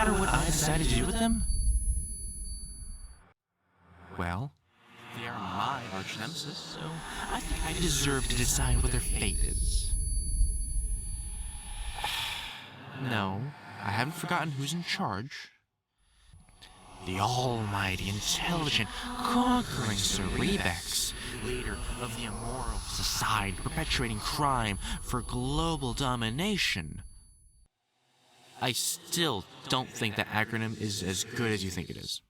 matter what I decide to do with them? Well, they are my arch nemesis, so I think I deserve to decide what their fate is. No, I haven't forgotten who's in charge. The almighty, intelligent, conquering Cerebex, leader of the immoral society perpetuating crime for global domination. I still don't think that acronym is as good as you think it is.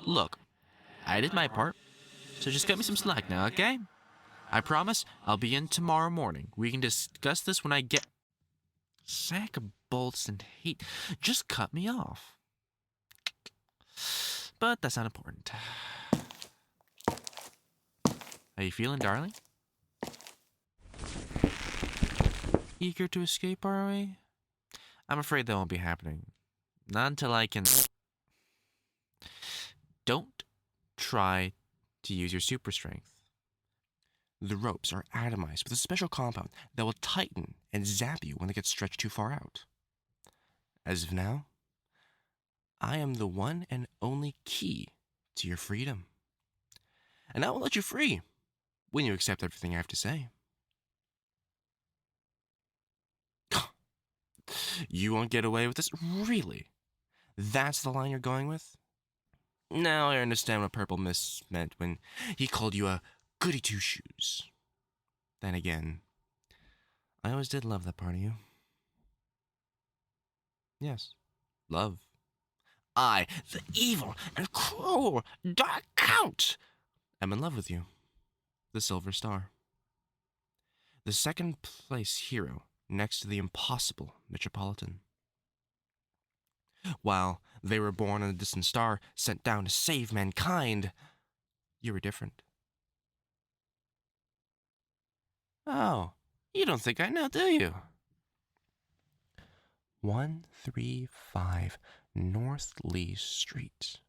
Look, I did my part, so just cut me some slack now, okay? I promise I'll be in tomorrow morning. We can discuss this when I get... Sack of bolts and hate. Just cut me off. But that's not important. How you feeling, darling? Eager to escape, are we? I'm afraid that won't be happening. Not until I can... Don't try to use your super strength. The ropes are atomized with a special compound that will tighten and zap you when they get stretched too far out. As of now, I am the one and only key to your freedom. And I will let you free when you accept everything I have to say. You won't get away with this? Really? That's the line you're going with? Now I understand what Purple Mist meant when he called you a goody two-shoes. Then again, I always did love that part of you. Yes, love. I, the evil and cruel Dark Count, am in love with you, the Silver Star. The second place hero next to the impossible Metropolitan. While they were born on a distant star sent down to save mankind, you were different. Oh, you don't think I know, do you? 135 North Lee Street.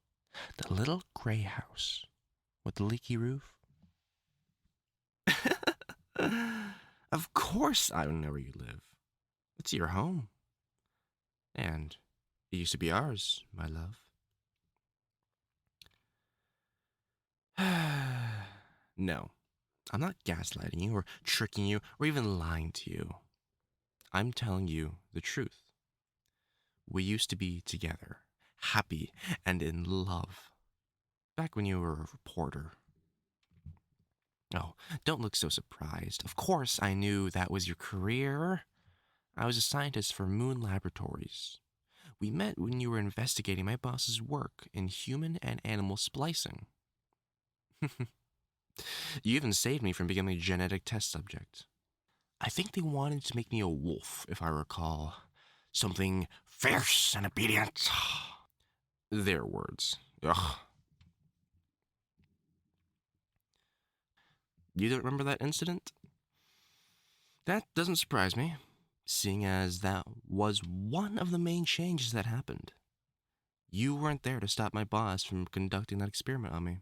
The little gray house with the leaky roof. Of course I know where you live. It's your home. And it used to be ours, my love. No, I'm not gaslighting you or tricking you or even lying to you. I'm telling you the truth. We used to be together, happy and in love, back when you were a reporter. Oh, don't look so surprised. Of course I knew that was your career. I was a scientist for Moon Laboratories. We met when you were investigating my boss's work in human and animal splicing. You even saved me from becoming a genetic test subject. I think they wanted to make me a wolf, if I recall. Something fierce and obedient. Their words. Ugh. You don't remember that incident? That doesn't surprise me, seeing as that was one of the main changes that happened. You weren't there to stop my boss from conducting that experiment on me,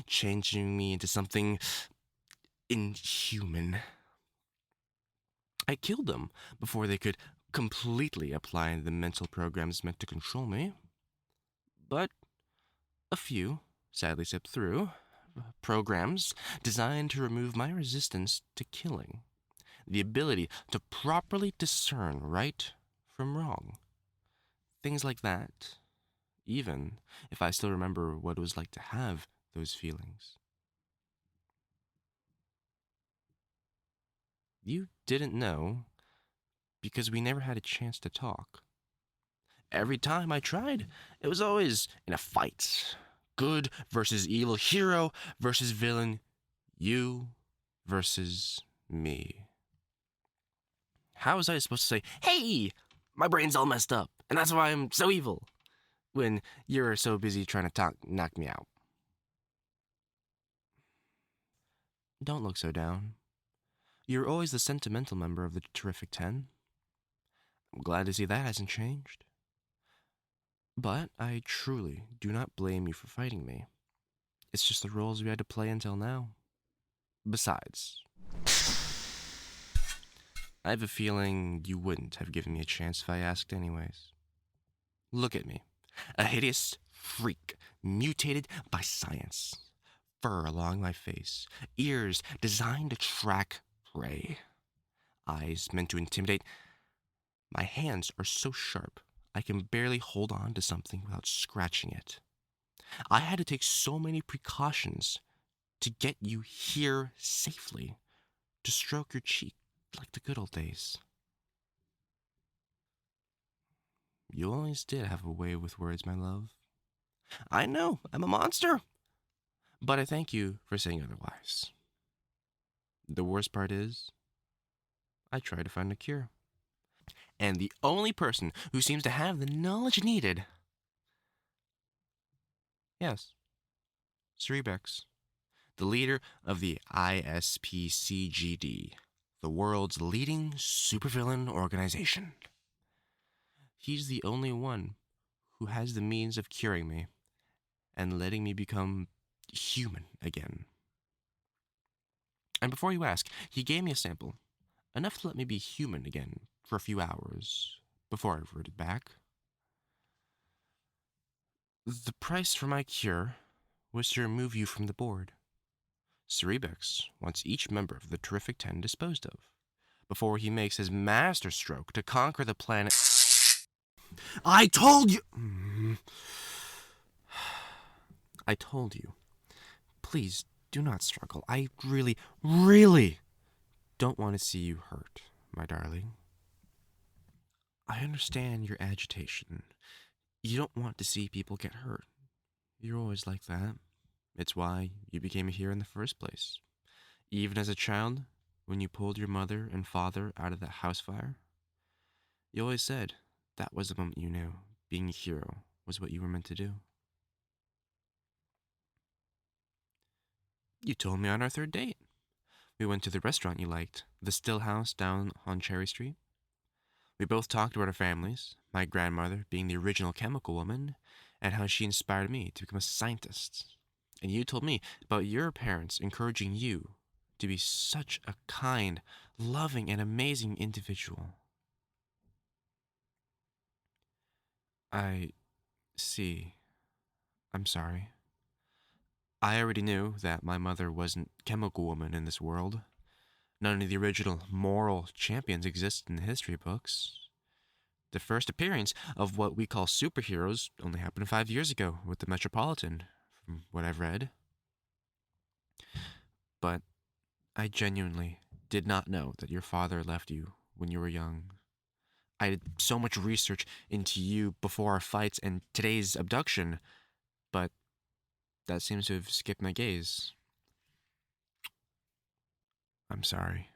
changing me into something inhuman. I killed them before they could completely apply the mental programs meant to control me. But a few sadly slipped through. Programs designed to remove my resistance to killing. The ability to properly discern right from wrong. Things like that. Even if I still remember what it was like to have those feelings. You didn't know because we never had a chance to talk. Every time I tried, it was always in a fight. Good versus evil, hero versus villain, you versus me. How was I supposed to say, hey, my brain's all messed up, and that's why I'm so evil, when you're so busy trying to knock me out? Don't look so down. You're always the sentimental member of the Terrific 10. I'm glad to see that hasn't changed. But I truly do not blame you for fighting me. It's just the roles we had to play until now. Besides, I have a feeling you wouldn't have given me a chance if I asked anyways. Look at me. A hideous freak, mutated by science. Fur along my face, ears designed to track prey, eyes meant to intimidate. My hands are so sharp, I can barely hold on to something without scratching it. I had to take so many precautions to get you here safely, to stroke your cheek like the good old days. You always did have a way with words, my love. I know, I'm a monster, but I thank you for saying otherwise. The worst part is, I tried to find a cure. And the only person who seems to have the knowledge needed, yes, Cerebex, the leader of the ISPCGD, the world's leading supervillain organization. He's the only one who has the means of curing me and letting me become human again. And before you ask, he gave me a sample, enough to let me be human again for a few hours before I reverted back. The price for my cure was to remove you from the board. Cerebex wants each member of the Terrific 10 disposed of before he makes his master stroke to conquer the planet. I told you! I told you. Please do not struggle. I really, really don't want to see you hurt, my darling. I understand your agitation. You don't want to see people get hurt. You're always like that. It's why you became a hero in the first place. Even as a child, when you pulled your mother and father out of that house fire, you always said that was the moment you knew being a hero was what you were meant to do. You told me on our third date. We went to the restaurant you liked, the Still House down on Cherry Street. We both talked about our families, my grandmother being the original chemical woman, and how she inspired me to become a scientist. And you told me about your parents encouraging you to be such a kind, loving, and amazing individual. I see. I'm sorry. I already knew that my mother wasn't chemical woman in this world. None of the original moral champions exist in the history books. The first appearance of what we call superheroes only happened 5 years ago with the Metropolitan, from what I've read. But I genuinely did not know that your father left you when you were young. I did so much research into you before our fights and today's abduction, but that seems to have skipped my gaze. I'm sorry.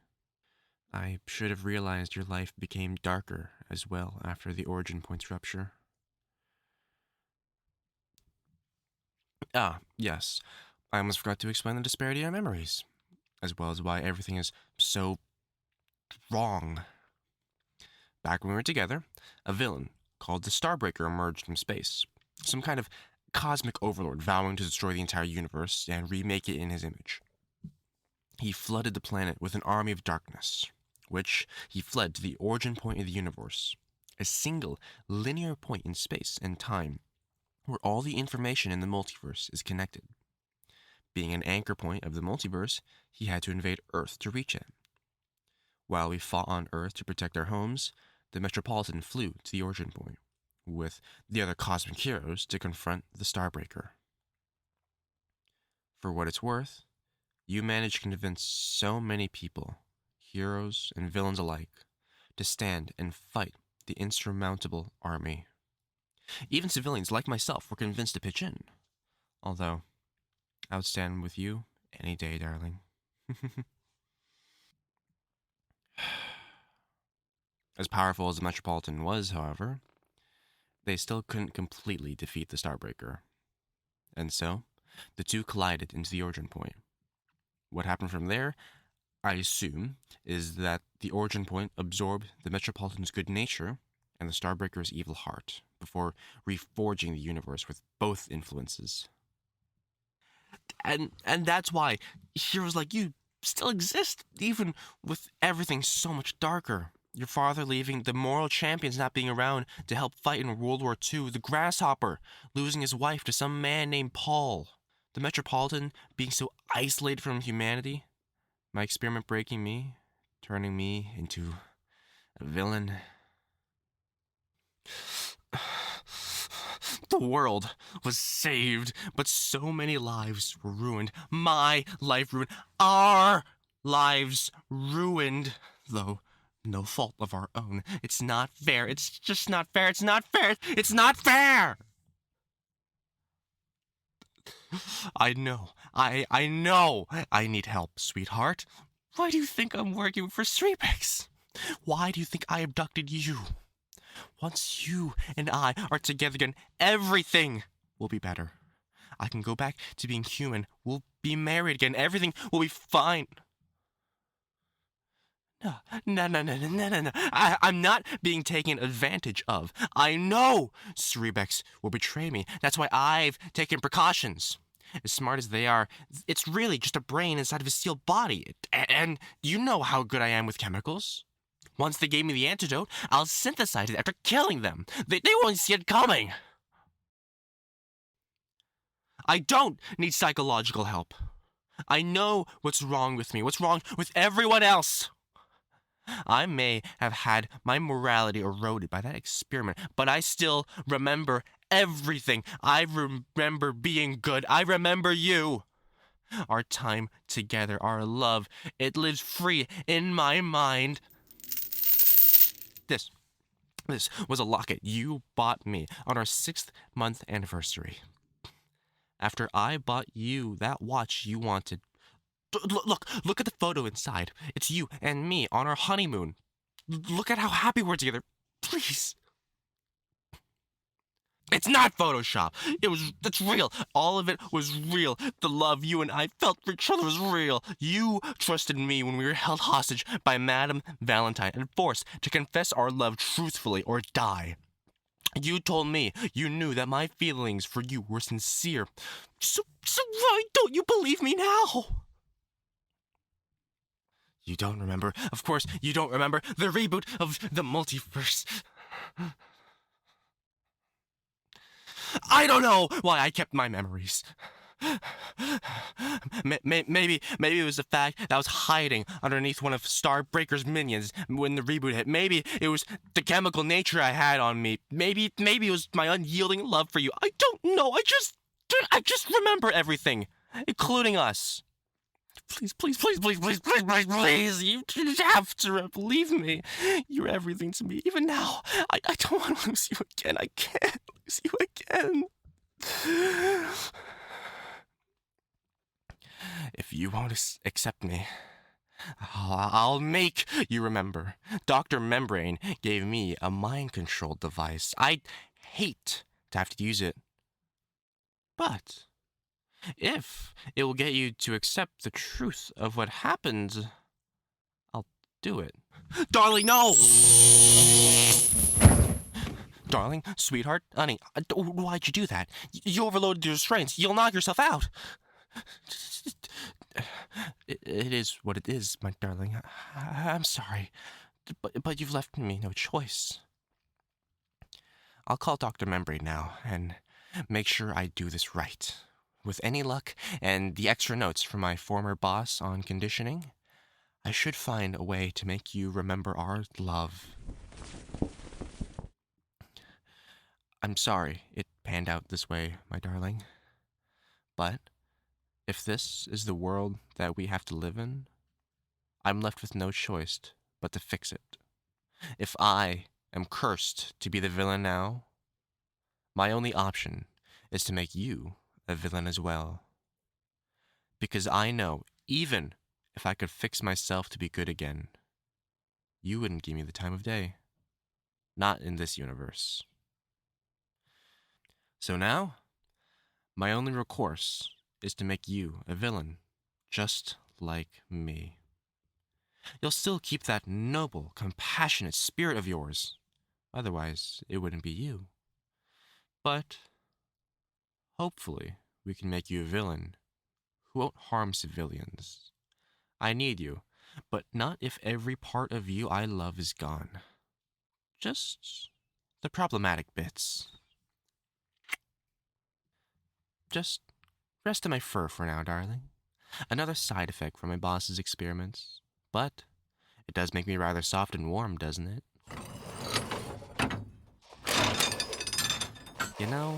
I should have realized your life became darker as well after the origin point's rupture. Ah, yes. I almost forgot to explain the disparity in our memories, as well as why everything is so wrong. Back when we were together, a villain called the Starbreaker emerged from space. Some kind of cosmic overlord vowing to destroy the entire universe and remake it in his image. He flooded the planet with an army of darkness, which he fled to the origin point of the universe, a single linear point in space and time where all the information in the multiverse is connected. Being an anchor point of the multiverse, he had to invade Earth to reach it. While we fought on Earth to protect our homes, the Metropolitan flew to the origin point, with the other cosmic heroes to confront the Starbreaker. For what it's worth, you managed to convince so many people, heroes and villains alike, to stand and fight the insurmountable army. Even civilians like myself were convinced to pitch in. Although, I would stand with you any day, darling. As powerful as the Metropolitan was, however, they still couldn't completely defeat the Starbreaker. And so, the two collided into the origin point. What happened from there, I assume, is that the origin point absorbed the Metropolitan's good nature and the Starbreaker's evil heart before reforging the universe with both influences. And that's why heroes like you still exist, even with everything so much darker. Your father leaving, the moral champions not being around to help fight in World War II, the grasshopper losing his wife to some man named Paul, the Metropolitan being so isolated from humanity, my experiment breaking me, turning me into a villain. The world was saved, but so many lives were ruined. My life ruined. Our lives ruined. Though no fault of our own. It's not fair. It's just not fair. It's not fair. It's not fair! I know. I know I need help, sweetheart. Why do you think I'm working for Cerebex? Why do you think I abducted you? Once you and I are together again, everything will be better. I can go back to being human. We'll be married again. Everything will be fine. No. I'm not being taken advantage of. I know Cerebex will betray me. That's why I've taken precautions. As smart as they are, it's really just a brain inside of a steel body. And you know how good I am with chemicals. Once they gave me the antidote, I'll synthesize it after killing them. They won't see it coming. I don't need psychological help. I know what's wrong with me, what's wrong with everyone else. I may have had my morality eroded by that experiment, but I still remember everything. I remember being good. I remember you. Our time together, our love, it lives free in my mind. This was a locket you bought me on our 6th-month anniversary. After I bought you that watch you wanted. Look at the photo inside. It's you and me on our honeymoon. Look at how happy we're together. Please. It's not Photoshop. It's real. All of it was real. The love you and I felt for each other was real. You trusted me when we were held hostage by Madame Valentine and forced to confess our love truthfully or die. You told me you knew that my feelings for you were sincere. So why don't you believe me now? You don't remember. Of course, you don't remember the reboot of the multiverse. I don't know why I kept my memories. Maybe it was the fact that I was hiding underneath one of Starbreaker's minions when the reboot hit. Maybe it was the chemical nature I had on me. Maybe it was my unyielding love for you. I don't know. I just remember everything, including us. Please, you have to believe me. You're everything to me. Even now, I don't want to lose you again. I can't lose you again. If you won't accept me, I'll make you remember. Dr. Membrane gave me a mind-controlled device. I'd hate to have to use it. But if it will get you to accept the truth of what happened, I'll do it. Darling, no! Darling, sweetheart, honey, why'd you do that? You overloaded your strengths. You'll knock yourself out. It is what it is, my darling. I'm sorry, but you've left me no choice. I'll call Dr. Membrane now and make sure I do this right. With any luck and the extra notes from my former boss on conditioning, I should find a way to make you remember our love. I'm sorry it panned out this way, my darling. But if this is the world that we have to live in, I'm left with no choice but to fix it. If I am cursed to be the villain now, my only option is to make you a villain as well. Because I know, even if I could fix myself to be good again, you wouldn't give me the time of day. Not in this universe. So now, my only recourse is to make you a villain, just like me. You'll still keep that noble, compassionate spirit of yours. Otherwise, it wouldn't be you. But hopefully, we can make you a villain who won't harm civilians. I need you, but not if every part of you I love is gone. Just the problematic bits. Just rest in my fur for now, darling. Another side effect from my boss's experiments. But it does make me rather soft and warm, doesn't it? You know,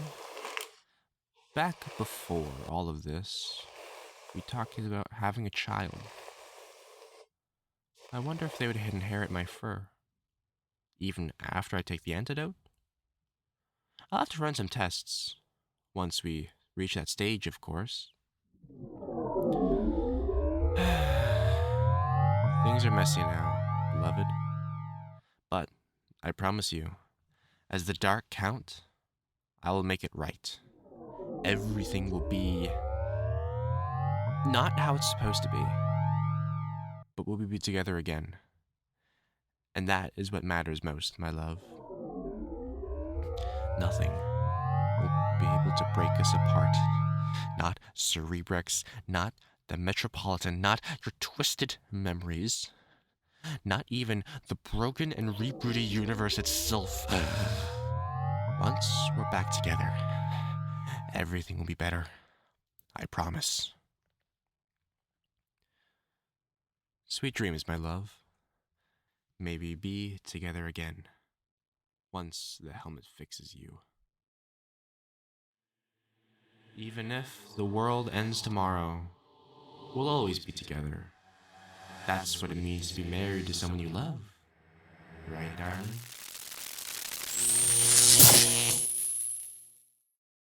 back before all of this, we talked about having a child. I wonder if they would inherit my fur, even after I take the antidote? I'll have to run some tests, once we reach that stage, of course. Things are messy now, beloved. But I promise you, as the dark count, I will make it right. Everything will be not how it's supposed to be, but we'll be together again. And that is what matters most, my love. Nothing will be able to break us apart. Not Cerebex, not the Metropolitan, not your twisted memories, not even the broken and rebooted universe itself. Once we're back together, everything will be better. I promise. Sweet dreams, my love. May we be together again, once the helmet fixes you. Even if the world ends tomorrow, we'll always be together. That's what it means to be married to someone you love. Right, darling?